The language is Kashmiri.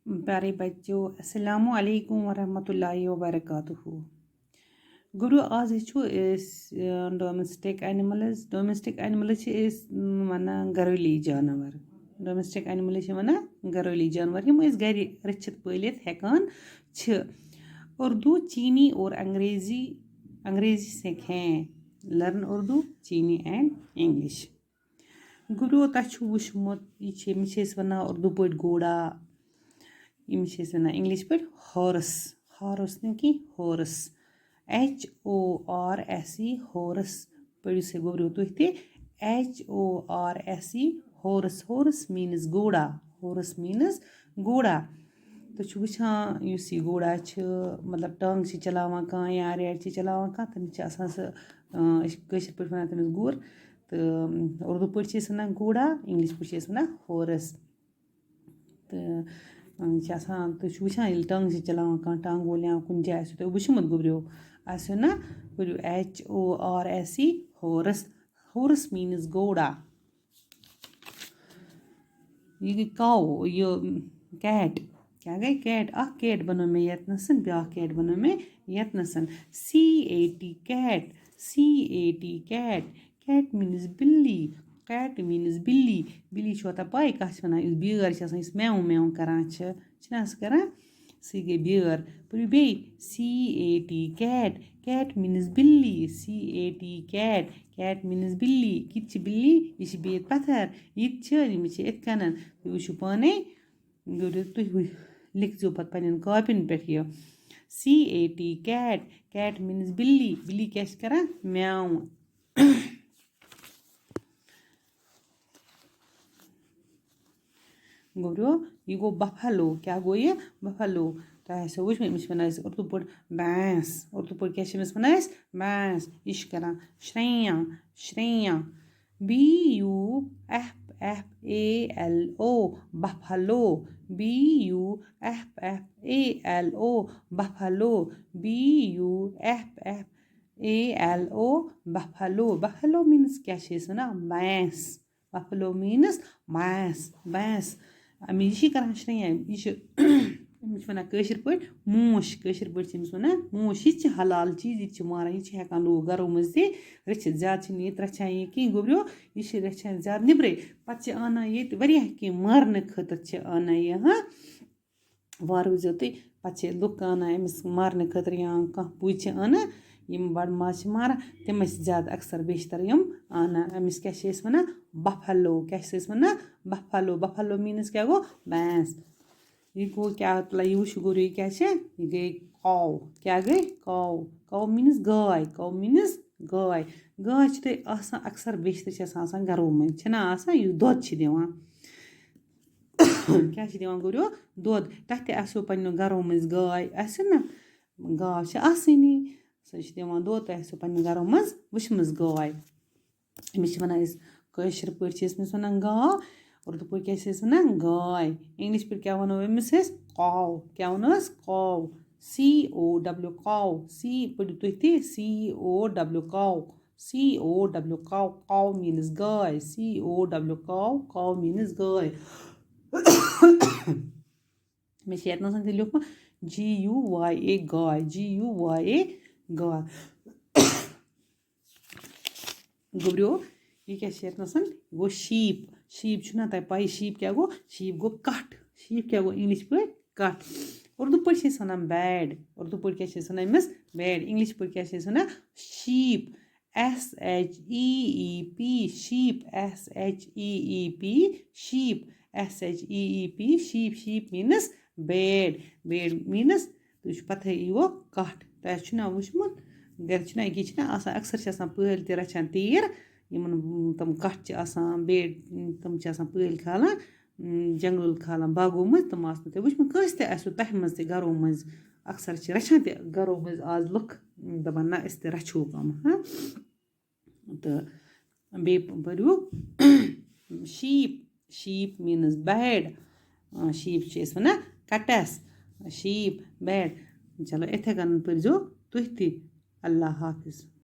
प्यारे बच्चों अस्सलामु अलैकुम वरहमतुल्लाहि वबरकातुहू गुरु आज हेचो डोमेस्टिक एनिमल्स छ वनान घरेलू जानवर डोमेस्टिक एनिमल्स छ वनान घरेलू जानवर यम अस घर रचित पालित हेकान छ उर्दू चीनी और अंग्रेजी सीखें लर्न उर्दू चीनी एंड इंग्लिश गुरु तु वुचमुत यह वनान उर्दू पे घोड़ा यमिस वन इंग्लिश पे हॉर्स नहीं कि हॉर्स HORSE हॉर्स पढ़ो से गोबरो तुह ते HORSE हॉर्स मीन्स घोड़ा तो वुचान यह घोड़ा मतलब टंग चलावान कह या रेड चलावान कह तमिस कशर पे वन तमिस गुर तो उर्दू पे वन घोड़ा इंग्लिश पे वन हॉर्स तो तुम वुचान ये टंग चलावान कह टंग वोल या कुन जाए तुम वुचमुत गोबरो आसो ना पढ़ो HORSE हॉर्स मीन्स घोड़ा यह गई काउ यह कैट क्या गई कैट कैट बनो मे यतनसन ब्या कैट बनो मे यतनसन CAT कैट मीन्स बिल्ली बिल्ली छो पाई कह वन बेर म्याऊ करान करान सी गई बेर पढ़ो बे CAT कैट मीन्स बिल्ली कैट मीन्स बिल्ली कित बिल्ली यह बेत पत्थर ये कन तुम वो पाने तुम लिखो पे पन्न कॉपिन पे यह CAT कैट मीन्स बिल्ली क्या करान म्याऊ गोबरो यह गो बफलो क्या गो ये बफलो तो वुच वन उर्दू पे भैंस उर्दू पे क्या वन भैंस यह करान Shreya BUFFALO buffalo BUFFALO buffalo buffalo means क्या वन भैंस बफलो मीन्स भैंस अमिस यह करान श्रेया यह वन कशर पे मूश पे वन मूश यह हलाल चीज यह मारान यह हेकान लोग घरों मज रचित ज्यादा ये रचान ये कहीं गोबरो यह रचान ज्यादा निब्रे पे आना ये कह मारने खतर आना यह वार वो तुम पे लुक आना अमिस मारने खतर या कह पुज आना यम बड़ माज मारान तम ज्यादा अक्सर बेशतर यम आना अमिस क्या वन बफलो क्या वन बफलो मीन्स क्या गो भैंस यह गो क्या यह वुच गोरो यह क्या यह गई काउ क्या गई काउ मीन्स गाय गाय अक्सर बेशतर घरों मज यह दोद दिवान क्या दिवान गोरो दोद तथ आसो पन्नो घरों मज गाय आसो ना गाय आसनी सो दिवान दोद तह आसो पन्नो घरों मज वुचमज गाय अमिस वन कशर पे वन गाय उर्दू पे क्या वन गाय इंग्लिश पे क्या वनो अमिस काउ क्या वनो काउ COW काउ सी पढ़ो तुह ते COW काउ मीन्स गाय COW काउ मीन्स गाय मे यतन लिखुम GUYA गाय गाय गोबरो यह क्या यतन गो शीप छुना तह पाई शीप क्या गो कट क्या गो इंग्लिश पे कट उर्दू पे वन बैड उर्दू पे क्या वन अमिस बैड इंग्लिश पे क्या one sheep SHEEP sheep means bad means तुम पता यह गो कट तुम वुचमुत घर अक्सर पल त रचान तीर तम कट बेड तम पल खालान जंगल खालान बागों मज तम तुम वुचमुत कस तह मज घरों मज अक्सर रचान घरों मज आज लुक दपान ना अस रचो कम तो बे पढ़ो sheep means bad sheep one cuts sheep bad चलो इथे कन पढ़ो तुह ते अल्लाह हाफिज।